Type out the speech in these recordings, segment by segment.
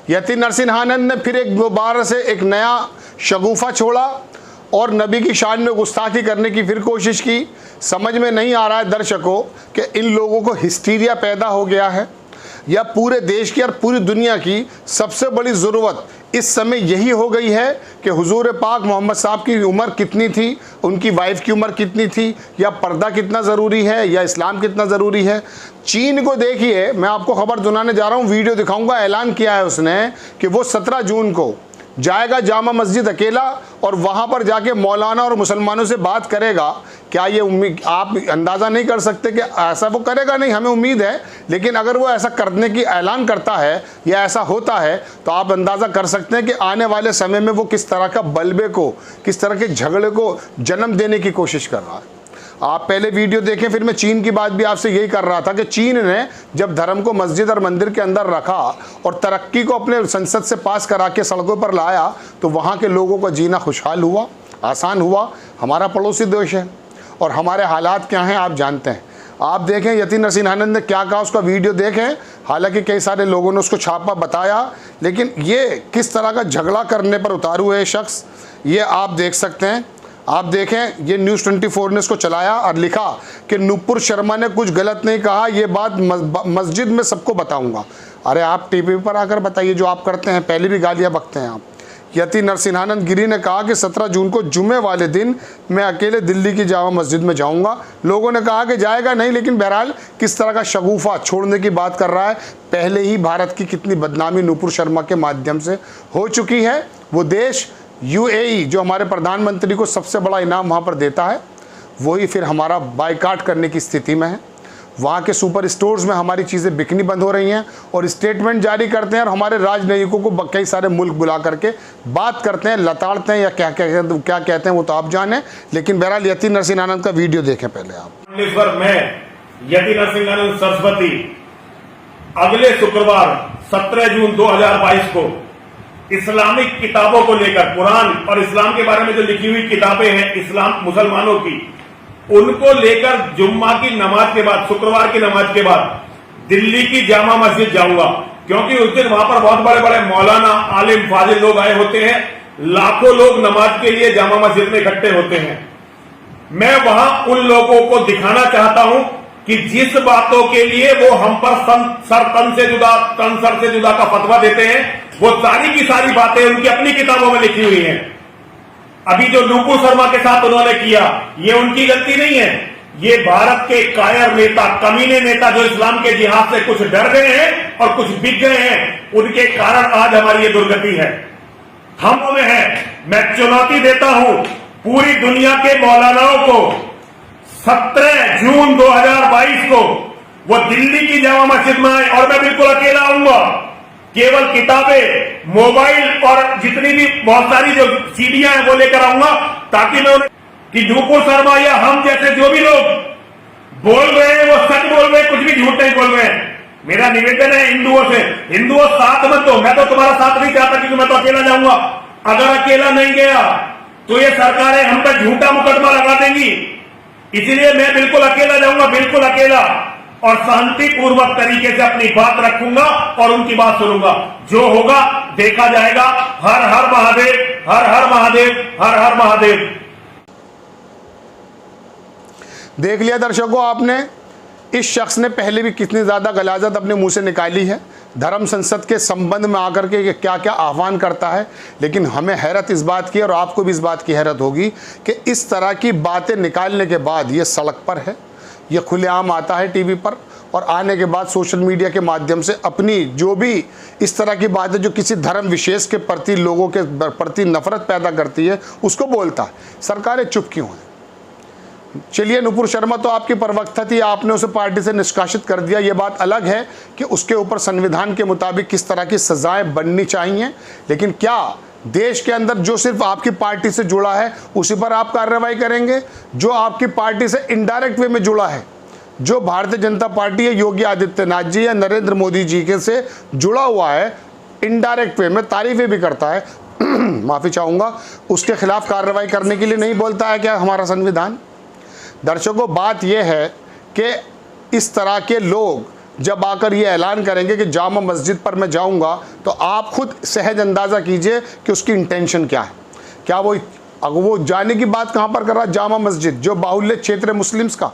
यति नरसिंहानंद ने फिर एक दोबारा से एक नया शगुफा छोड़ा और नबी की शान में गुस्ताखी करने की फिर कोशिश की। समझ में नहीं आ रहा है दर्शकों कि इन लोगों को हिस्टीरिया पैदा हो गया है या पूरे देश की और पूरी दुनिया की सबसे बड़ी ज़रूरत इस समय यही हो गई है कि हुजूर पाक मोहम्मद साहब की उम्र कितनी थी, उनकी वाइफ की उम्र कितनी थी, या पर्दा कितना ज़रूरी है, या इस्लाम कितना ज़रूरी है। चीन को देखिए, मैं आपको खबर सुनाने जा रहा हूँ, वीडियो दिखाऊंगा। ऐलान किया है उसने कि वो 17 जून को जाएगा जामा मस्जिद अकेला और वहाँ पर जाके मौलाना और मुसलमानों से बात करेगा। क्या ये उम्मीद, आप अंदाज़ा नहीं कर सकते कि ऐसा वो करेगा? नहीं, हमें उम्मीद है, लेकिन अगर वो ऐसा करने की ऐलान करता है या ऐसा होता है तो आप अंदाज़ा कर सकते हैं कि आने वाले समय में वो किस तरह का बलबे को, किस तरह के झगड़े को जन्म देने की कोशिश कर रहा है। आप पहले वीडियो देखें, फिर मैं चीन की बात भी आपसे यही कर रहा था कि चीन ने जब धर्म को मस्जिद और मंदिर के अंदर रखा और तरक्की को अपने संसद से पास करा के सड़कों पर लाया तो वहाँ के लोगों का जीना खुशहाल हुआ, आसान हुआ। हमारा पड़ोसी देश है और हमारे हालात क्या हैं आप जानते हैं। आप देखें यति नरसिंहानंद ने क्या कहा, उसका वीडियो देखें। हालांकि कई सारे लोगों ने उसको छापा बताया, लेकिन ये किस तरह का झगड़ा करने पर उतारू है शख्स, ये आप देख सकते हैं। आप देखें, ये न्यूज़ 24 ने इसको चलाया और लिखा कि नुपुर शर्मा ने कुछ गलत नहीं कहा, ये बात मस्जिद में सबको बताऊंगा। अरे आप टीवी पर आकर बताइए जो आप करते हैं, पहले भी गालियां बकते हैं आप। यति नरसिंहानंद गिरी ने कहा कि 17 जून को जुमे वाले दिन मैं अकेले दिल्ली की जामा मस्जिद में जाऊंगा। लोगों ने कहा कि जाएगा नहीं, लेकिन बहरहाल किस तरह का शगुफा छोड़ने की बात कर रहा है। पहले ही भारत की कितनी बदनामी नुपुर शर्मा के माध्यम से हो चुकी है। वो देश UAE जो हमारे प्रधानमंत्री को सबसे बड़ा इनाम वहाँ पर देता है, वही फिर हमारा बायकाट करने की स्थिति में है। वहाँ के सुपर स्टोर्स में हमारी चीज़ें बिकनी बंद हो रही हैं और स्टेटमेंट जारी करते हैं और हमारे राजनयिकों को कई सारे मुल्क बुला करके बात करते हैं, लताड़ते हैं या क्या कहते हैं वो तो आप जाने। लेकिन बहरहाल यति नरसिंहानंद का वीडियो देखें पहले आप। मैं यति नरसिंहानंद सरस्वती अगले शुक्रवार 17 जून 2022 को इस्लामिक किताबों को लेकर, कुरान और इस्लाम के बारे में जो लिखी हुई किताबें हैं इस्लाम मुसलमानों की, उनको लेकर जुम्मा की नमाज के बाद, शुक्रवार की नमाज के बाद दिल्ली की जामा मस्जिद जाऊंगा। क्योंकि उस दिन वहां पर बहुत बड़े बड़े मौलाना, आलिम, फाजिल लोग आए होते हैं। लाखों लोग नमाज के लिए जामा मस्जिद में इकट्ठे होते हैं। मैं वहां उन लोगों को दिखाना चाहता हूं कि जिस बातों के लिए वो हम पर तन सर से जुदा का फतवा देते हैं, वो सारी की सारी बातें उनकी अपनी किताबों में लिखी हुई हैं। अभी जो नुपुर शर्मा के साथ उन्होंने किया, ये उनकी गलती नहीं है। ये भारत के कायर नेता, कमीने नेता जो इस्लाम के जिहाद से कुछ डर गए हैं और कुछ बिक गए हैं, उनके कारण आज हमारी ये दुर्गति है, हम में है। मैं चुनौती देता हूं पूरी दुनिया के मौलानाओं को, 17 जून 2022 को वो दिल्ली की जामा मस्जिद में आए और मैं बिल्कुल अकेला आऊंगा। केवल किताबें, मोबाइल और जितनी भी बहुत सारी जो सीडियां हैं वो लेकर आऊंगा, ताकि मैं कि नुपुर शर्मा या हम जैसे जो भी लोग बोल रहे हैं वो सच बोल रहे हैं, कुछ भी झूठ नहीं बोल रहे हैं। मेरा निवेदन है हिंदुओं से, हिंदुओं साथ मत दो। मैं तो तुम्हारा साथ नहीं चाहता क्योंकि मैं तो अकेला जाऊंगा। अगर अकेला नहीं गया तो ये सरकारें हम पर झूठा मुकदमा लगा देंगी। इसलिए मैं बिल्कुल अकेला जाऊंगा, बिल्कुल अकेला, और शांतिपूर्वक तरीके से अपनी बात रखूंगा और उनकी बात सुनूंगा। जो होगा देखा जाएगा। हर हर महादेव, हर हर महादेव, हर हर महादेव। देख लिया दर्शकों आपने, इस शख्स ने पहले भी कितनी ज़्यादा गलाजत अपने मुंह से निकाली है धर्म संसद के संबंध में आकर के क्या क्या आह्वान करता है। लेकिन हमें हैरत इस बात की, और आपको भी इस बात की हैरत होगी कि इस तरह की बातें निकालने के बाद ये सड़क पर है, ये खुलेआम आता है टीवी पर, और आने के बाद सोशल मीडिया के माध्यम से अपनी जो भी इस तरह की बातें जो किसी धर्म विशेष के प्रति, लोगों के प्रति नफरत पैदा करती है, उसको बोलता है। सरकारें चुप क्यों हैं? चलिए, नुपुर शर्मा तो आपकी प्रवक्ता थी, आपने उसे पार्टी से निष्कासित कर दिया। ये बात अलग है कि उसके ऊपर संविधान के मुताबिक किस तरह की सजाएं बननी चाहिए, लेकिन क्या देश के अंदर जो सिर्फ आपकी पार्टी से जुड़ा है उसी पर आप कार्रवाई करेंगे? जो आपकी पार्टी से इनडायरेक्ट वे में जुड़ा है, जो भारतीय जनता पार्टी है, योगी आदित्यनाथ जी या नरेंद्र मोदी जी के से जुड़ा हुआ है, इनडायरेक्ट वे में तारीफें भी करता है, माफ़ी चाहूँगा, उसके खिलाफ कार्रवाई करने के लिए नहीं बोलता है क्या हमारा संविधान? दर्शकों, बात यह है कि इस तरह के लोग जब आकर ये ऐलान करेंगे कि जामा मस्जिद पर मैं जाऊंगा, तो आप खुद सहज अंदाज़ा कीजिए कि उसकी इंटेंशन क्या है। क्या अगर वो जाने की बात कहाँ पर कर रहा है? जामा मस्जिद जो बाहुल्य क्षेत्र है मुस्लिम्स का,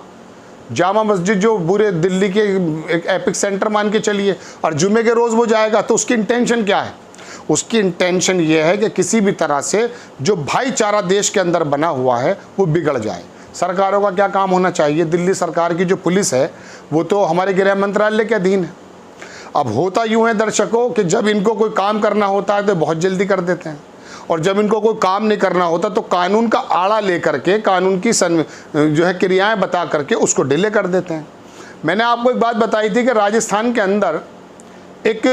जामा मस्जिद जो पूरे दिल्ली के एक एपिक सेंटर मान के चलिए, और जुमे के रोज़ वो जाएगा, तो उसकी इंटेंशन क्या है? उसकी इंटेंशन ये है कि किसी भी तरह से जो भाईचारा देश के अंदर बना हुआ है वो बिगड़ जाए। सरकारों का क्या काम होना चाहिए? दिल्ली सरकार की जो पुलिस है वो तो हमारे गृह मंत्रालय के अधीन है। अब होता यूँ है दर्शकों कि जब इनको कोई काम करना होता है तो बहुत जल्दी कर देते हैं, और जब इनको कोई काम नहीं करना होता तो कानून का आड़ा लेकर के, कानून की जो है क्रियाएं बता करके उसको डिले कर देते हैं। मैंने आपको एक बात बताई थी कि राजस्थान के अंदर एक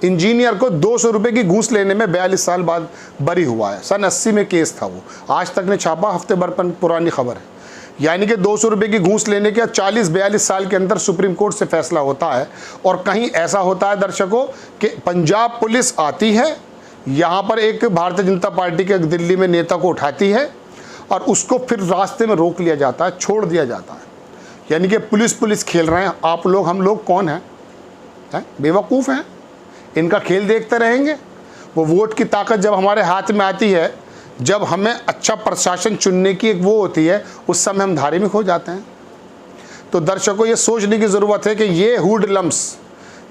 इंजीनियर को 200 रुपये की घूस लेने में 42 साल बाद बरी हुआ है। सन 80 में केस था वो, आज तक ने छापा, हफ्ते भर पुरानी खबर है। यानी कि 200 रुपये की घूस लेने के 40-42 साल के अंदर सुप्रीम कोर्ट से फैसला होता है। और कहीं ऐसा होता है दर्शकों कि पंजाब पुलिस आती है, यहाँ पर एक भारतीय जनता पार्टी के दिल्ली में नेता को उठाती है और उसको फिर रास्ते में रोक लिया जाता है, छोड़ दिया जाता है। यानी कि पुलिस खेल रहे हैं। आप लोग, हम लोग कौन हैं? बेवकूफ़ हैं? इनका खेल देखते रहेंगे। वो वोट की ताकत जब हमारे हाथ में आती है, जब हमें अच्छा प्रशासन चुनने की एक वो होती है, उस समय हम धार्मिक हो जाते हैं। तो दर्शकों, ये सोचने की ज़रूरत है कि ये हुडलम्स,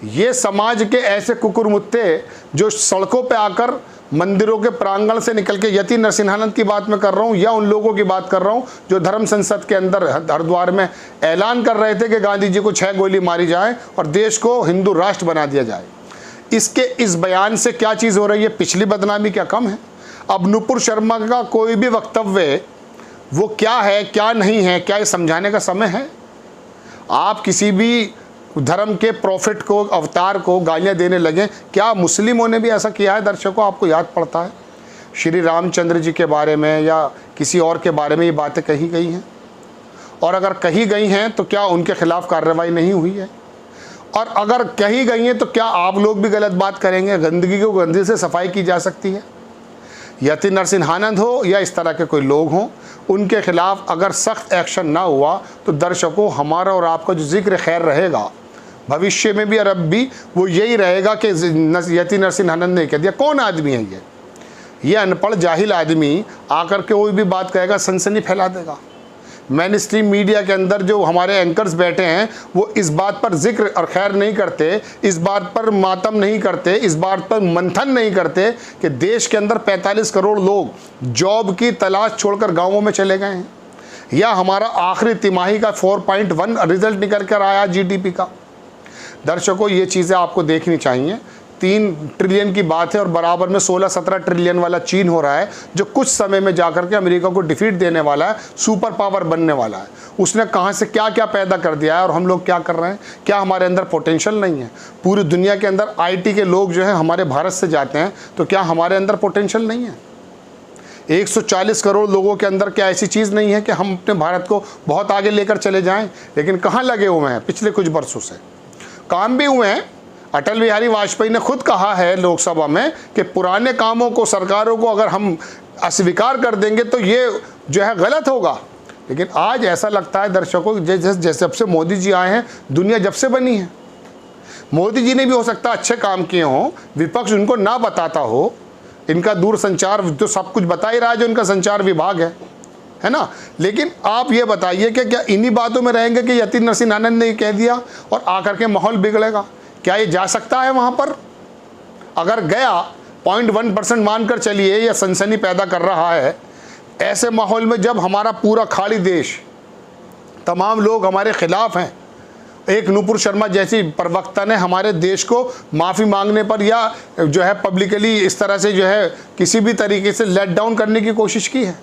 ये समाज के ऐसे कुकुरमुत्ते जो सड़कों पे आकर मंदिरों के प्रांगण से निकल के, यति नरसिंहानंद की बात मैं कर रहा हूँ या उन लोगों की बात कर रहा हूँ जो धर्म संसद के अंदर हरिद्वार में ऐलान कर रहे थे कि गांधी जी को 6 गोली मारी जाए और देश को हिंदू राष्ट्र बना दिया जाए। इस बयान से क्या चीज़ हो रही है? पिछली बदनामी क्या कम है? अब नुपुर शर्मा का कोई भी वक्तव्य वो क्या है क्या नहीं है, क्या ये समझाने का समय है? आप किसी भी धर्म के प्रॉफिट को, अवतार को गालियाँ देने लगे। क्या मुस्लिमों ने भी ऐसा किया है? दर्शकों, आपको याद पड़ता है श्री रामचंद्र जी के बारे में या किसी और के बारे में ये बातें कही गई हैं? और अगर कही गई हैं तो क्या उनके खिलाफ कार्रवाई नहीं हुई है? और अगर कही गई हैं तो क्या आप लोग भी गलत बात करेंगे? गंदगी को गंदगी से सफाई की जा सकती है। यति नरसिंहानंद हो या इस तरह के कोई लोग हों, उनके खिलाफ अगर सख्त एक्शन ना हुआ तो दर्शकों, हमारा और आपका जो जिक्र खैर रहेगा भविष्य में भी और अब भी, वो यही रहेगा कि यति नरसिंहानंद ने कह दिया। कौन आदमी है ये अनपढ़ जाहिल आदमी आकर के कोई भी बात कहेगा, सनसनी फैला देगा। मेन स्ट्रीम मीडिया के अंदर जो हमारे एंकर्स बैठे हैं वो इस बात पर जिक्र और खैर नहीं करते, इस बात पर मातम नहीं करते, इस बात पर मंथन नहीं करते कि देश के अंदर 45 करोड़ लोग जॉब की तलाश छोड़कर गाँवों में चले गए हैं, या हमारा आखिरी तिमाही का 4.1 रिजल्ट निकल कर आया जीडीपी का। दर्शकों, ये चीज़ें आपको देखनी चाहिए। 3 ट्रिलियन की बात है और बराबर में 16-17 ट्रिलियन वाला चीन हो रहा है, जो कुछ समय में जाकर के अमेरिका को डिफीट देने वाला है, सुपर पावर बनने वाला है। उसने कहाँ से क्या क्या पैदा कर दिया है और हम लोग क्या कर रहे हैं? क्या हमारे अंदर पोटेंशियल नहीं है? पूरी दुनिया के अंदर IT के लोग जो है हमारे भारत से जाते हैं, तो क्या हमारे अंदर पोटेंशियल नहीं है? 140 करोड़ लोगों के अंदर क्या ऐसी चीज़ नहीं है कि हम अपने भारत को बहुत आगे लेकर चले जाएं? लेकिन कहाँ लगे हुए हैं पिछले कुछ बरसों से? काम भी हुए हैं। अटल बिहारी वाजपेयी ने खुद कहा है लोकसभा में कि पुराने कामों को, सरकारों को अगर हम अस्वीकार कर देंगे तो ये जो है गलत होगा। लेकिन आज ऐसा लगता है दर्शकों, जैसे जब से मोदी जी आए हैं, दुनिया जब से बनी है, मोदी जी ने भी हो सकता अच्छे काम किए हों, विपक्ष उनको ना बताता हो। इनका दूरसंचार जो सब कुछ बता ही रहा है, जो इनका संचार विभाग है ना। लेकिन आप ये बताइए कि क्या इन्हीं बातों में रहेंगे कि यति नरसिंहानंद ने कह दिया और आकर के माहौल बिगड़ेगा? क्या ये जा सकता है वहाँ पर? अगर गया 0.1% मानकर चलिए, या सनसनी पैदा कर रहा है, ऐसे माहौल में जब हमारा पूरा खाड़ी देश, तमाम लोग हमारे खिलाफ हैं, एक नुपुर शर्मा जैसी प्रवक्ता ने हमारे देश को माफ़ी मांगने पर या जो है पब्लिकली इस तरह से जो है किसी भी तरीके से लेट डाउन करने की कोशिश की है।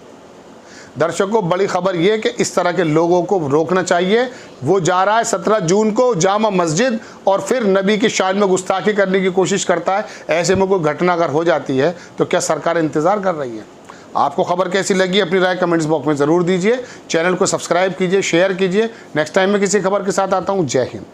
दर्शकों, बड़ी खबर ये कि इस तरह के लोगों को रोकना चाहिए। वो जा रहा है 17 जून को जामा मस्जिद और फिर नबी की शान में गुस्ताखी करने की कोशिश करता है। ऐसे में कोई घटना अगर हो जाती है तो क्या सरकार इंतज़ार कर रही है? आपको खबर कैसी लगी? अपनी राय कमेंट्स बॉक्स में ज़रूर दीजिए। चैनल को सब्सक्राइब कीजिए, शेयर कीजिए। नेक्स्ट टाइम मैं किसी खबर के साथ आता हूँ। जय हिंद।